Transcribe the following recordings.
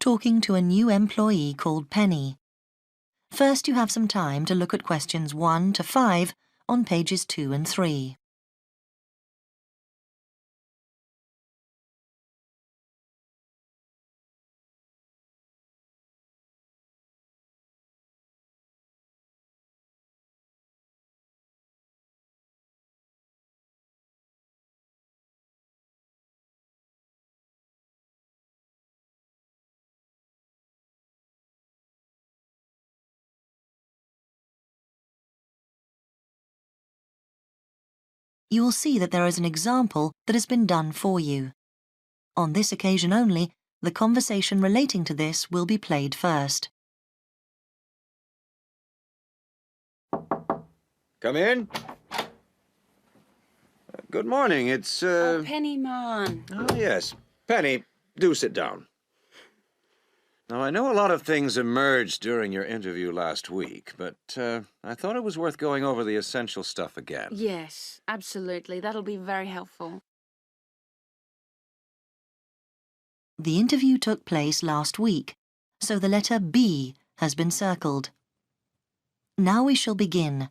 talking to a new employee called Penny. First, you have some time to look at questions 1 to 5 on pages 2 and 3. You will see that there is an example that has been done for you. On this occasion only, the conversation relating to this will be played first. Come in. Good morning, it's, Oh, Penny, man. Oh, yes. Penny, do sit down. Now, I know a lot of things emerged during your interview last week, but I thought it was worth going over the essential stuff again. Yes, absolutely. That'll be very helpful. The interview took place last week, so the letter B has been circled. Now we shall begin.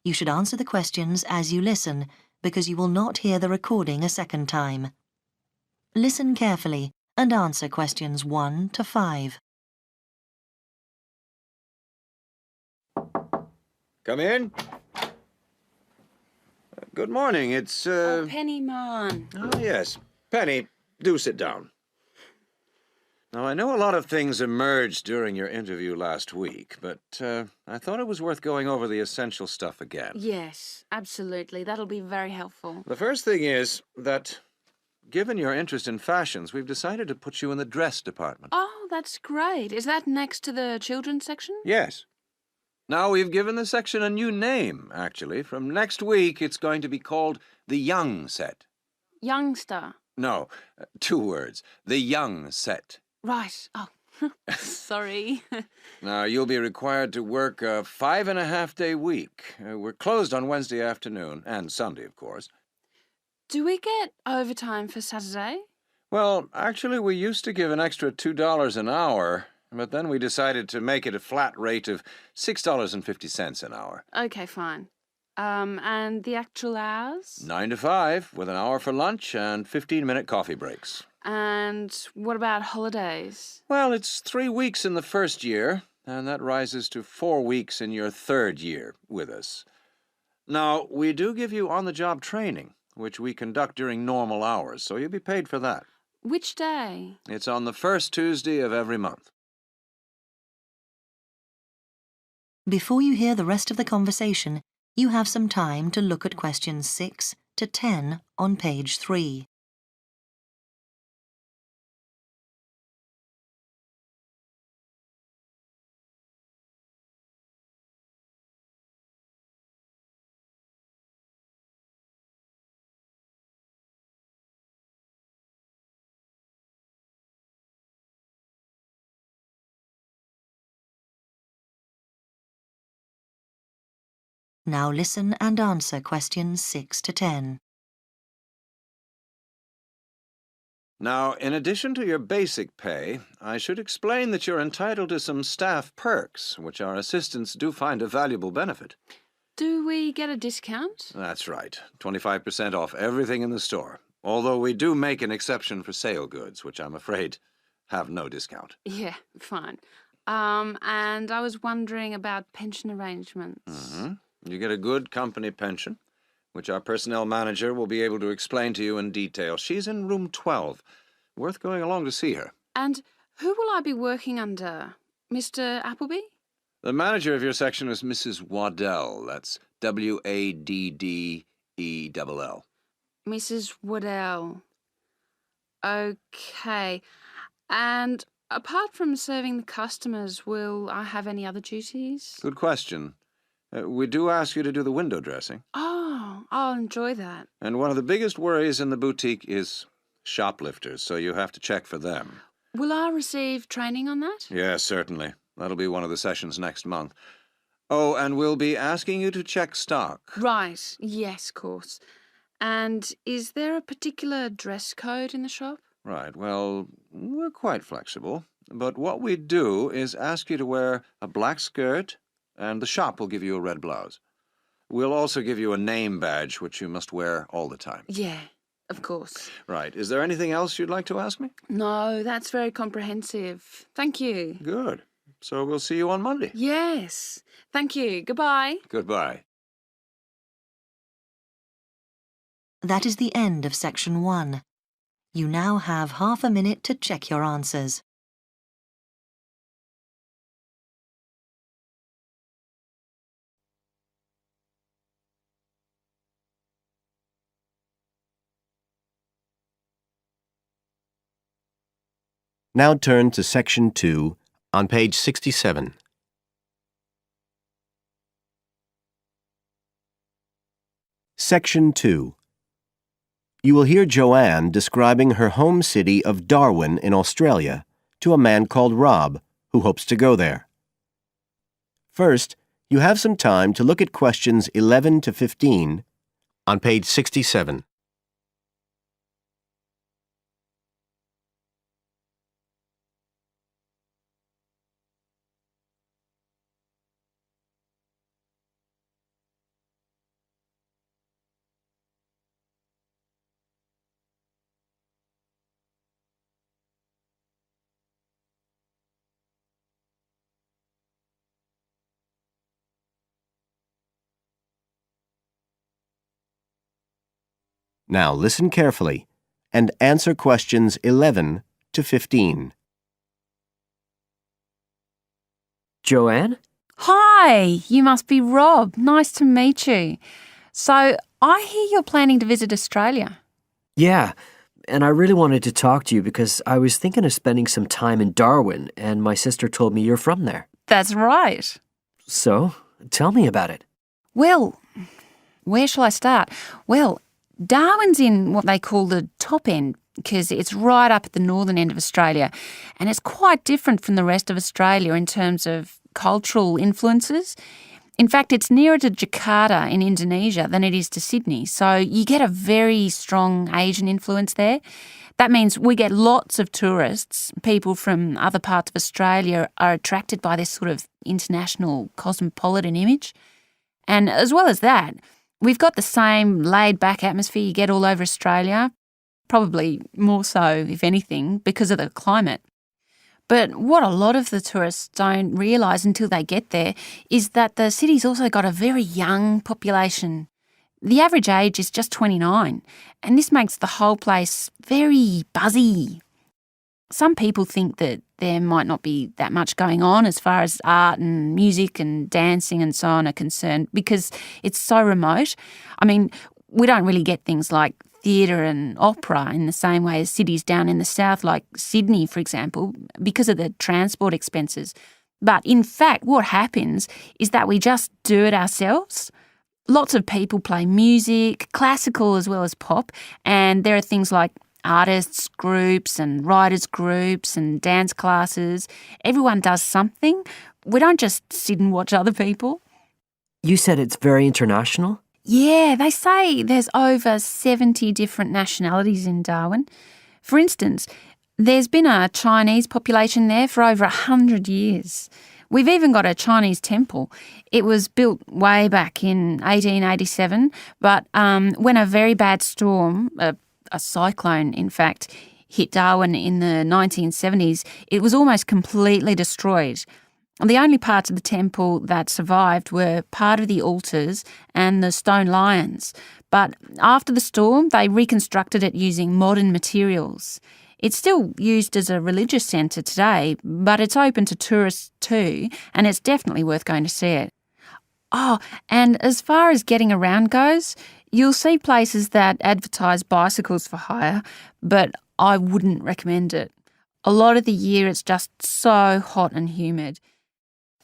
You should answer the questions as you listen, because you will not hear the recording a second time. Listen carefully and answer questions 1 to 5. Come in. Good morning, it's, Oh, Penny, man. Oh, yes. Penny, do sit down. Now, I know a lot of things emerged during your interview last week, but I thought it was worth going over the essential stuff again. Yes, absolutely. That'll be very helpful. The first thing is that, given your interest in fashions, we've decided to put you in the dress department. Oh, that's great. Is that next to the children's section? Yes. Now, we've given the section a new name, actually. From next week, it's going to be called the Young Set. Youngster. No, 2 words. The Young Set. Right. Oh, sorry. Now, you'll be required to work a 5.5-day week. We're closed on Wednesday afternoon, and Sunday, of course. Do we get overtime for Saturday? Well, actually, we used to give an extra $2 an hour, but then we decided to make it a flat rate of $6.50 an hour. Okay, fine. And the actual hours? 9 to 5, with an hour for lunch and 15-minute coffee breaks. And what about holidays? Well, it's 3 weeks in the first year, and that rises to 4 weeks in your 3rd year with us. Now, we do give you on-the-job training, which we conduct during normal hours, so you'll be paid for that. Which day? It's on the first Tuesday of every month. Before you hear the rest of the conversation, you have some time to look at questions 6 to 10 on page 3. Now listen and answer questions 6 to 10. Now, in addition to your basic pay, I should explain that you're entitled to some staff perks, which our assistants do find a valuable benefit. Do we get a discount? That's right, 25% off everything in the store, although we do make an exception for sale goods, which I'm afraid have no discount. Yeah, fine. And I was wondering about pension arrangements. You get a good company pension, which our personnel manager will be able to explain to you in detail. She's in room 12. Worth going along to see her. And who will I be working under? Mr. Appleby? The manager of your section is Mrs. Waddell. That's Waddell. Mrs. Waddell. Okay. And apart from serving the customers, will I have any other duties? Good question. We do ask you to do the window dressing. Oh, I'll enjoy that. And one of the biggest worries in the boutique is shoplifters, so you have to check for them. Will I receive training on that? Yes, certainly. That'll be one of the sessions next month. Oh, and we'll be asking you to check stock. Right. Yes, of course. And is there a particular dress code in the shop? Right, well, we're quite flexible. But what we do is ask you to wear a black skirt, and the shop will give you a red blouse. We'll also give you a name badge, which you must wear all the time. Yeah, of course. Right. Is there anything else you'd like to ask me? No, that's very comprehensive. Thank you. Good. So we'll see you on Monday. Yes. Thank you. Goodbye. Goodbye. That is the end of section 1. You now have half a minute to check your answers. Now turn to Section 2 on page 67. Section 2. You will hear Joanne describing her home city of Darwin in Australia to a man called Rob, who hopes to go there. First, you have some time to look at questions 11 to 15 on page 67. Now listen carefully and answer questions 11 to 15. Joanne? Hi, you must be Rob. Nice to meet you. So, I hear you're planning to visit Australia. Yeah, and I really wanted to talk to you because I was thinking of spending some time in Darwin, and my sister told me you're from there. That's right. So, tell me about it. Well, where shall I start? Well, Darwin's in what they call the top end because it's right up at the northern end of Australia, and it's quite different from the rest of Australia in terms of cultural influences. In fact, it's nearer to Jakarta in Indonesia than it is to Sydney, so you get a very strong Asian influence there. That means we get lots of tourists. People from other parts of Australia are attracted by this sort of international cosmopolitan image. And as well as that, we've got the same laid-back atmosphere you get all over Australia, probably more so, if anything, because of the climate. But what a lot of the tourists don't realise until they get there is that the city's also got a very young population. The average age is just 29, and this makes the whole place very buzzy. Some people think that there might not be that much going on as far as art and music and dancing and so on are concerned because it's so remote. I mean, we don't really get things like theatre and opera in the same way as cities down in the south, like Sydney, for example, because of the transport expenses. But in fact, what happens is that we just do it ourselves. Lots of people play music, classical as well as pop, and there are things like artists groups and writers groups and dance classes. Everyone does something. We don't just sit and watch other people. You said it's very international? Yeah, they say there's over 70 different nationalities in Darwin. For instance, there's been a Chinese population there for over 100 years. We've even got a Chinese temple. It was built way back in 1887, but when a very bad storm, a cyclone in fact, hit Darwin in the 1970s, it was almost completely destroyed. The only parts of the temple that survived were part of the altars and the stone lions. But after the storm, they reconstructed it using modern materials. It's still used as a religious centre today, but it's open to tourists too, and it's definitely worth going to see it. Oh, and as far as getting around goes, you'll see places that advertise bicycles for hire, but I wouldn't recommend it. A lot of the year it's just so hot and humid.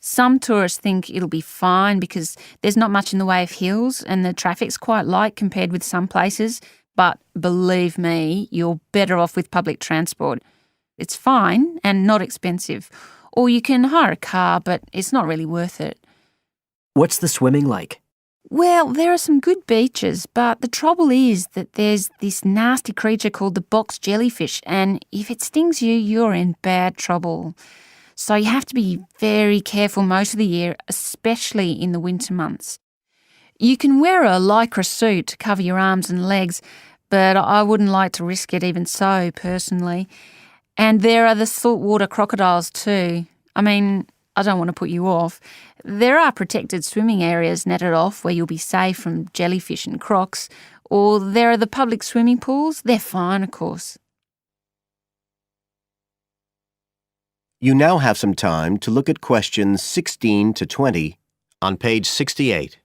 Some tourists think it'll be fine because there's not much in the way of hills and the traffic's quite light compared with some places, but believe me, you're better off with public transport. It's fine and not expensive. Or you can hire a car, but it's not really worth it. What's the swimming like? Well, there are some good beaches, but the trouble is that there's this nasty creature called the box jellyfish, and if it stings you, you're in bad trouble. So you have to be very careful most of the year, especially in the winter months. You can wear a lycra suit to cover your arms and legs, but I wouldn't like to risk it even so, personally. And there are the saltwater crocodiles too. I mean, I don't want to put you off. There are protected swimming areas netted off where you'll be safe from jellyfish and crocs, or there are the public swimming pools. They're fine, of course. You now have some time to look at questions 16 to 20 on page 68.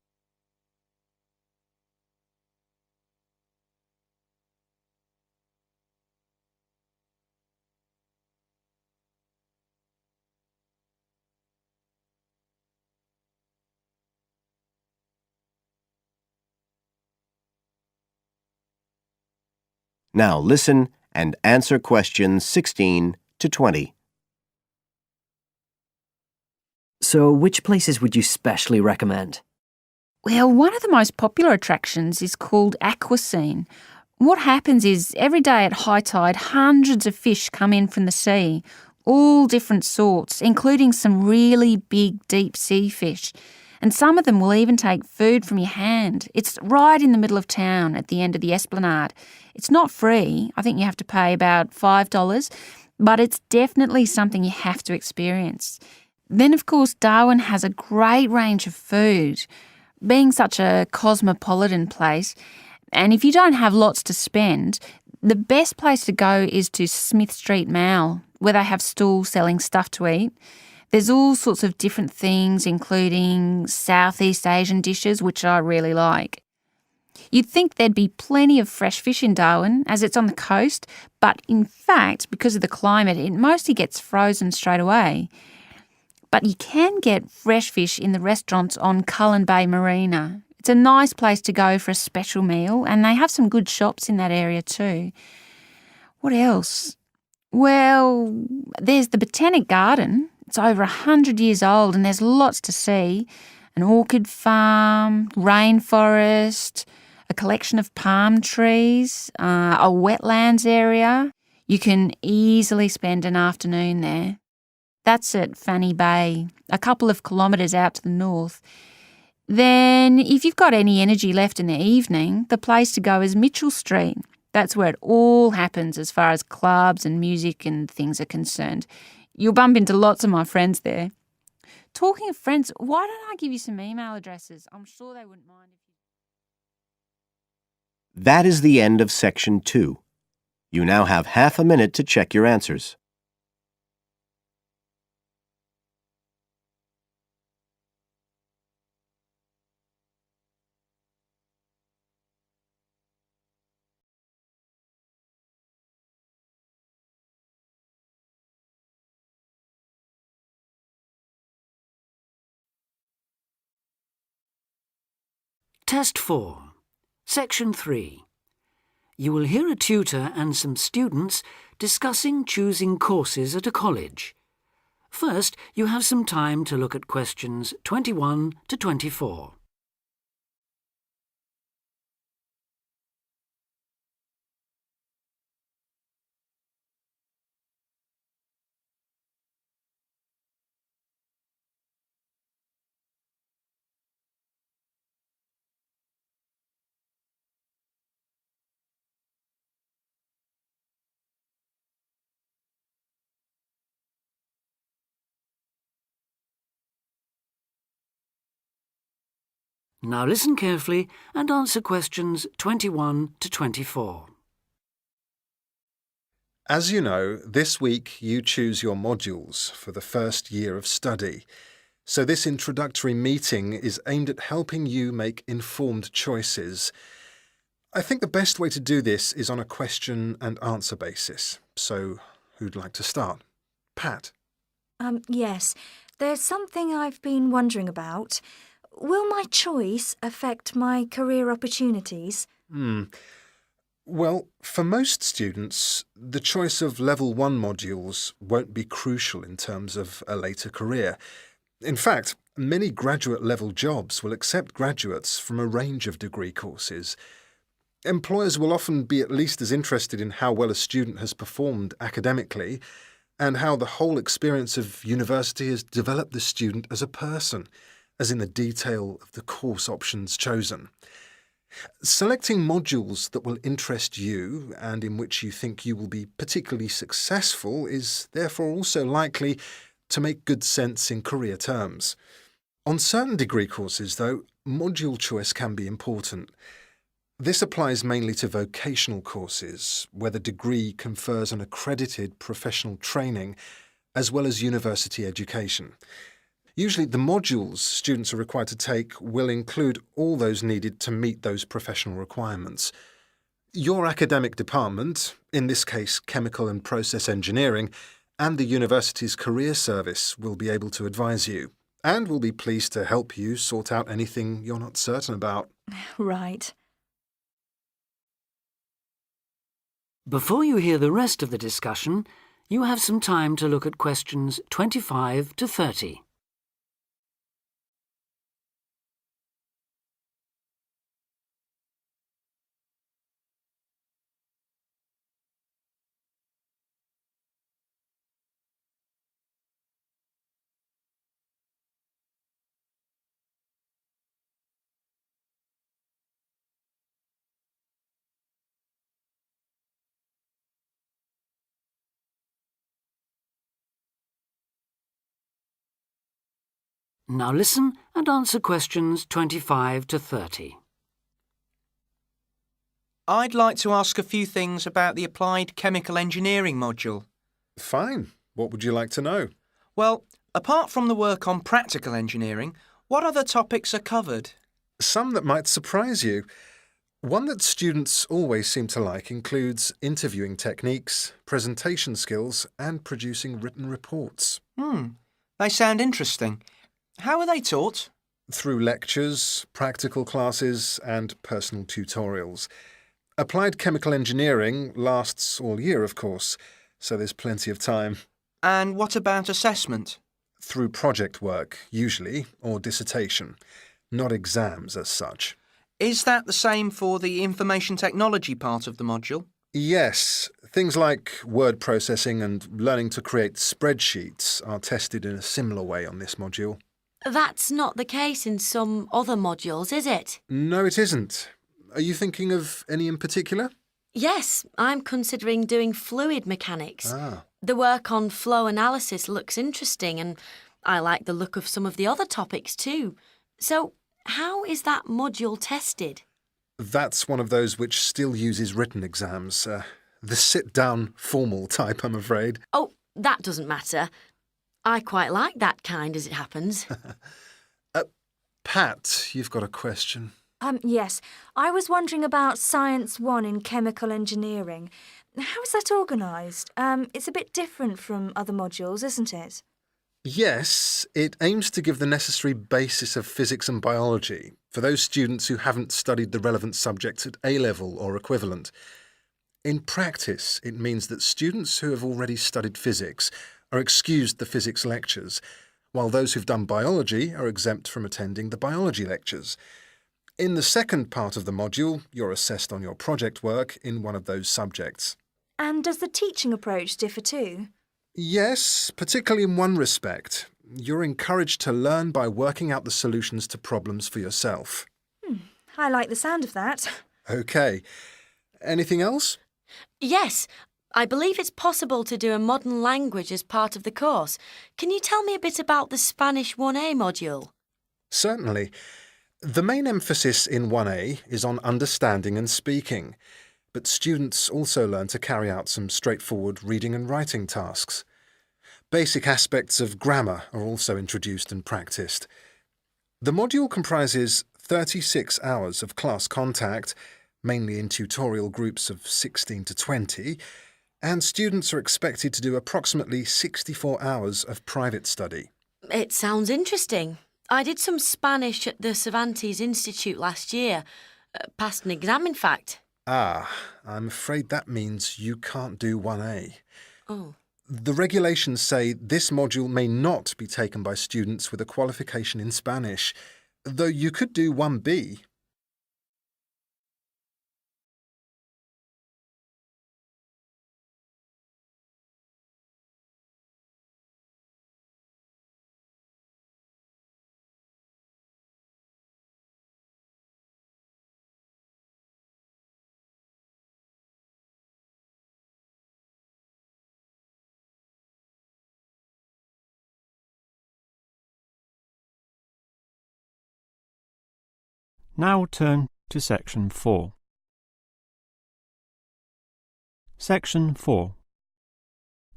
Now listen and answer questions 16 to 20. So, which places would you specially recommend? Well, one of the most popular attractions is called Aquascene. What happens is every day at high tide, hundreds of fish come in from the sea, all different sorts, including some really big deep sea fish. And some of them will even take food from your hand. It's right in the middle of town at the end of the esplanade. It's not free. I think you have to pay about $5, but it's definitely something you have to experience. Then, of course, Darwin has a great range of food, being such a cosmopolitan place. And if you don't have lots to spend, the best place to go is to Smith Street Mall, where they have stalls selling stuff to eat. There's all sorts of different things, including Southeast Asian dishes, which I really like. You'd think there'd be plenty of fresh fish in Darwin, as it's on the coast, but in fact, because of the climate, it mostly gets frozen straight away. But you can get fresh fish in the restaurants on Cullen Bay Marina. It's a nice place to go for a special meal, and they have some good shops in that area too. What else? Well, there's the Botanic Garden. It's over 100 years old and there's lots to see. An orchid farm, rainforest, a collection of palm trees, a wetlands area. You can easily spend an afternoon there. That's at Fanny Bay, a couple of kilometres out to the north. Then, if you've got any energy left in the evening, the place to go is Mitchell Street. That's where it all happens as far as clubs and music and things are concerned. You'll bump into lots of my friends there. Talking of friends, why don't I give you some email addresses? I'm sure they wouldn't mind if you... That is the end of section 2. You now have half a minute to check your answers. Test 4. Section 3. You will hear a tutor and some students discussing choosing courses at a college. First, you have some time to look at questions 21 to 24. Now listen carefully and answer questions 21 to 24. As you know, this week you choose your modules for the first year of study. So this introductory meeting is aimed at helping you make informed choices. I think the best way to do this is on a question and answer basis. So who'd like to start? Pat? Yes. There's something I've been wondering about. Will my choice affect my career opportunities? Well, for most students, the choice of Level 1 modules won't be crucial in terms of a later career. In fact, many graduate-level jobs will accept graduates from a range of degree courses. Employers will often be at least as interested in how well a student has performed academically and how the whole experience of university has developed the student as a person, as in the detail of the course options chosen. Selecting modules that will interest you and in which you think you will be particularly successful is therefore also likely to make good sense in career terms. On certain degree courses, though, module choice can be important. This applies mainly to vocational courses, where the degree confers an accredited professional training as well as university education. Usually the modules students are required to take will include all those needed to meet those professional requirements. Your academic department, in this case Chemical and Process Engineering, and the university's career service will be able to advise you, and will be pleased to help you sort out anything you're not certain about. Right. Before you hear the rest of the discussion, you have some time to look at questions 25 to 30. Now listen and answer questions 25 to 30. I'd like to ask a few things about the Applied Chemical Engineering module. Fine. What would you like to know? Well, apart from the work on practical engineering, what other topics are covered? Some that might surprise you. One that students always seem to like includes interviewing techniques, presentation skills, and producing written reports. They sound interesting. How are they taught? Through lectures, practical classes, and personal tutorials. Applied chemical engineering lasts all year, of course, so there's plenty of time. And what about assessment? Through project work, usually, or dissertation. Not exams as such. Is that the same for the information technology part of the module? Yes, things like word processing and learning to create spreadsheets are tested in a similar way on this module. That's not the case in some other modules, is it? No, it isn't. Are you thinking of any in particular? Yes, I'm considering doing fluid mechanics. Ah. The work on flow analysis looks interesting and I like the look of some of the other topics too. So, how is that module tested? That's one of those which still uses written exams. The sit-down, formal type, I'm afraid. Oh, that doesn't matter. I quite like that kind, as it happens. Pat, you've got a question. Yes. I was wondering about Science 1 in chemical engineering. How is that organised? It's a bit different from other modules, isn't it? Yes, it aims to give the necessary basis of physics and biology for those students who haven't studied the relevant subjects at A-level or equivalent. In practice, it means that students who have already studied physics are excused the physics lectures, while those who've done biology are exempt from attending the biology lectures. In the second part of the module, you're assessed on your project work in one of those subjects. And does the teaching approach differ too? Yes, particularly in one respect. You're encouraged to learn by working out the solutions to problems for yourself. I like the sound of that. OK. Anything else? Yes, I believe it's possible to do a modern language as part of the course. Can you tell me a bit about the Spanish 1A module? Certainly. The main emphasis in 1A is on understanding and speaking, but students also learn to carry out some straightforward reading and writing tasks. Basic aspects of grammar are also introduced and practiced. The module comprises 36 hours of class contact, mainly in tutorial groups of 16 to 20, and students are expected to do approximately 64 hours of private study. It sounds interesting. I did some Spanish at the Cervantes Institute last year. Passed an exam, in fact. Ah, I'm afraid that means you can't do 1A. Oh. The regulations say this module may not be taken by students with a qualification in Spanish, though you could do 1B. Now turn to Section 4. Section 4.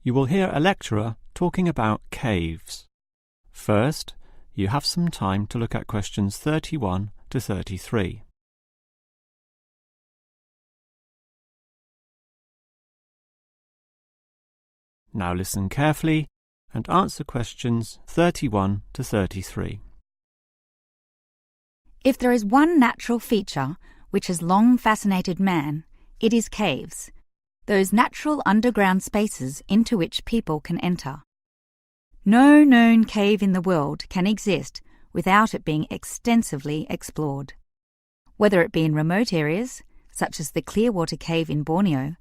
You will hear a lecturer talking about caves. First, you have some time to look at questions 31 to 33. Now listen carefully and answer questions 31 to 33. If there is one natural feature which has long fascinated man, it is caves, those natural underground spaces into which people can enter. No known cave in the world can exist without it being extensively explored. Whether it be in remote areas, such as the Clearwater Cave in Borneo,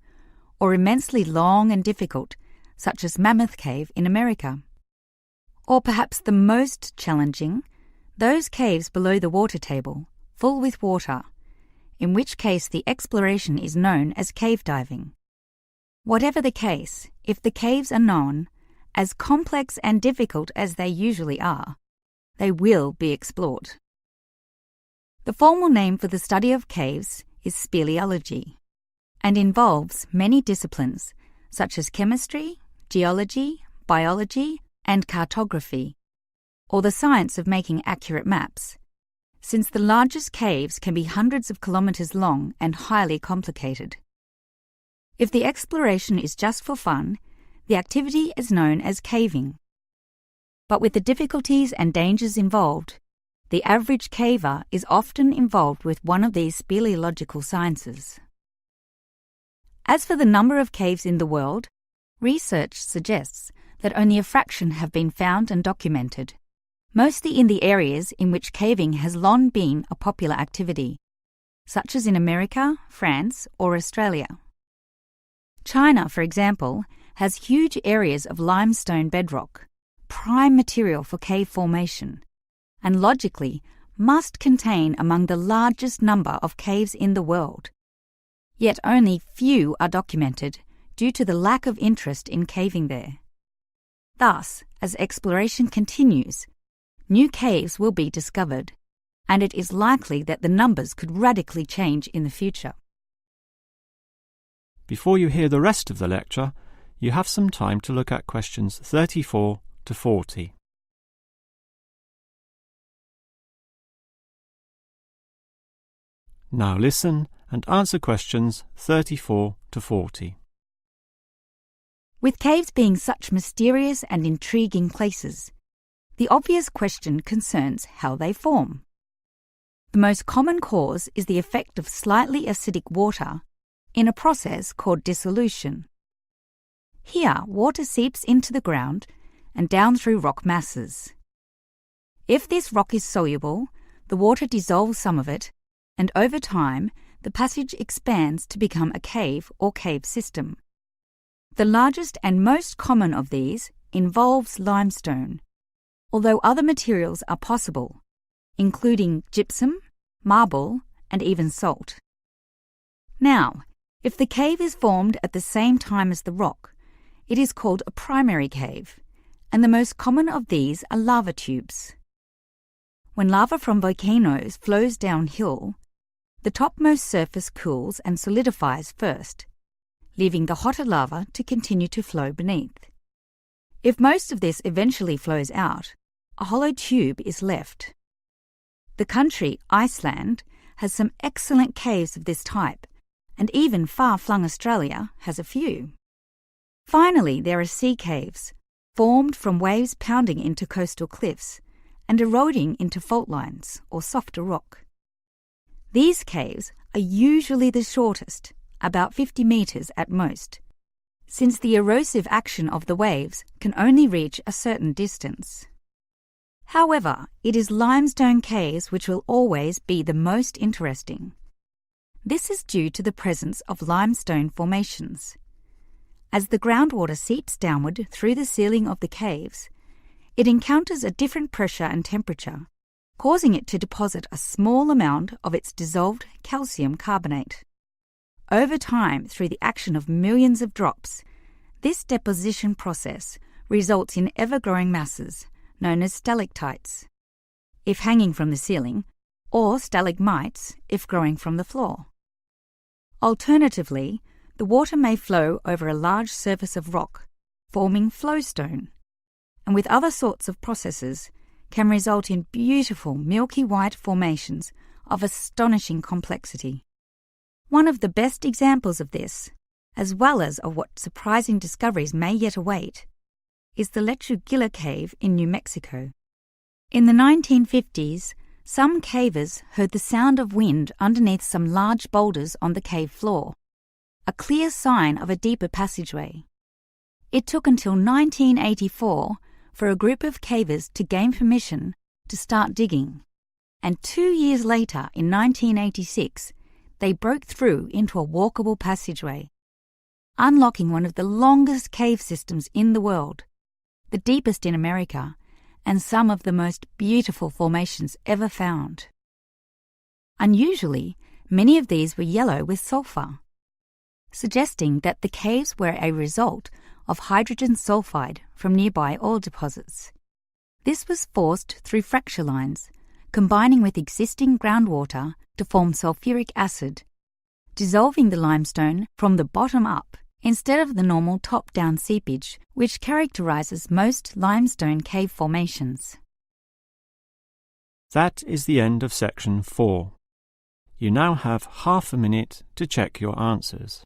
or immensely long and difficult, such as Mammoth Cave in America. Or perhaps the most challenging, those caves below the water table, full with water, in which case the exploration is known as cave diving. Whatever the case, if the caves are known, as complex and difficult as they usually are, they will be explored. The formal name for the study of caves is speleology, and involves many disciplines such as chemistry, geology, biology, and cartography, or the science of making accurate maps, since the largest caves can be hundreds of kilometres long and highly complicated. If the exploration is just for fun, the activity is known as caving. But with the difficulties and dangers involved, the average caver is often involved with one of these speleological sciences. As for the number of caves in the world, research suggests that only a fraction have been found and documented, mostly in the areas in which caving has long been a popular activity, such as in America, France, or Australia. China, for example, has huge areas of limestone bedrock, prime material for cave formation, and logically must contain among the largest number of caves in the world. Yet only few are documented due to the lack of interest in caving there. Thus, as exploration continues, new caves will be discovered, and it is likely that the numbers could radically change in the future. Before you hear the rest of the lecture, you have some time to look at questions 34 to 40. Now listen and answer questions 34 to 40. With caves being such mysterious and intriguing places, the obvious question concerns how they form. The most common cause is the effect of slightly acidic water in a process called dissolution. Here, water seeps into the ground and down through rock masses. If this rock is soluble, the water dissolves some of it, and over time, the passage expands to become a cave or cave system. The largest and most common of these involves limestone, although other materials are possible, including gypsum, marble, and even salt. Now, if the cave is formed at the same time as the rock, it is called a primary cave, and the most common of these are lava tubes. When lava from volcanoes flows downhill, the topmost surface cools and solidifies first, leaving the hotter lava to continue to flow beneath. If most of this eventually flows out, a hollow tube is left. The country, Iceland, has some excellent caves of this type, and even far-flung Australia has a few. Finally, there are sea caves, formed from waves pounding into coastal cliffs and eroding into fault lines or softer rock. These caves are usually the shortest, about 50 metres at most, since the erosive action of the waves can only reach a certain distance. However, it is limestone caves which will always be the most interesting. This is due to the presence of limestone formations. As the groundwater seeps downward through the ceiling of the caves, it encounters a different pressure and temperature, causing it to deposit a small amount of its dissolved calcium carbonate. Over time, through the action of millions of drops, this deposition process results in ever-growing masses, known as stalactites, if hanging from the ceiling, or stalagmites, if growing from the floor. Alternatively, the water may flow over a large surface of rock, forming flowstone, and with other sorts of processes, can result in beautiful milky white formations of astonishing complexity. One of the best examples of this, as well as of what surprising discoveries may yet await, is the Lechuguilla Cave in New Mexico. In the 1950s, some cavers heard the sound of wind underneath some large boulders on the cave floor, a clear sign of a deeper passageway. It took until 1984 for a group of cavers to gain permission to start digging, and 2 years later, in 1986, they broke through into a walkable passageway, unlocking one of the longest cave systems in the world, the deepest in America, and some of the most beautiful formations ever found. Unusually, many of these were yellow with sulfur, suggesting that the caves were a result of hydrogen sulfide from nearby oil deposits. This was forced through fracture lines, combining with existing groundwater to form sulfuric acid, dissolving the limestone from the bottom up instead of the normal top-down seepage which characterizes most limestone cave formations. That is the end of section 4. You now have half a minute to check your answers.